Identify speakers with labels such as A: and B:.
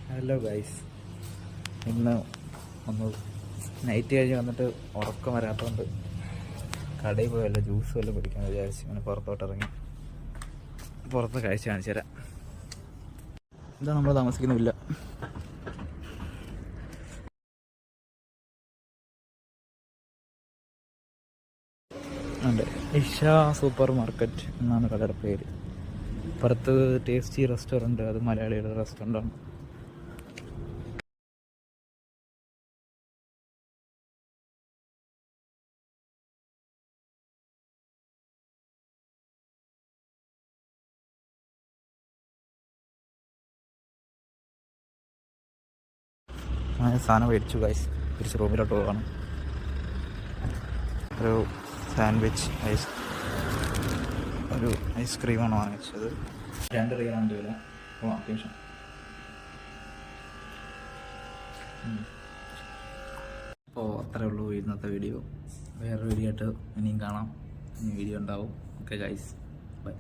A: Hello guys, ഇന്ന് ഒന്ന് night കഴിഞ്ഞ് വന്നിട്ട് ഉറക്കം വരാത്തതുകൊണ്ട് കടയിൽ പോയി വല്ല ജ്യൂസ് വല്ലതും കുടിക്കാമെന്ന് വിചാരിച്ചു. ഇങ്ങനെ പുറത്തോട്ട് ഇറങ്ങി പുറത്ത് കാഴ്ച കാണിച്ചു തരാം. ഇതാ നമ്മൾ താമസിക്കുന്നില്ല. ഉണ്ട്, ഇഷ സൂപ്പർ മാർക്കറ്റ് എന്നാണ് കടയുടെ പേര്. പുറത്ത് ടേസ്റ്റി റെസ്റ്റോറൻറ്റ്, അത് മലയാളികളുടെ റെസ്റ്റോറൻ്റാണ്. സാധനം മേടിച്ചു ഗൈസ്, തിരിച്ച് റൂമിലോട്ട് പോവാണ്. ഒരു സാൻഡ്വിച്ച് ഒരു ഐസ്ക്രീമാണ് വാങ്ങിച്ചത്. 2 റിയാലിൻ്റെ വില. അത്യാവശ്യം. അപ്പോൾ അത്രേ ഉള്ളൂ ഇന്നത്തെ വീഡിയോ. വേറൊരു വീഡിയോ ആയിട്ട് ഇനിയും കാണാം. ഇനി വീഡിയോ ഉണ്ടാവും. Okay guys, by.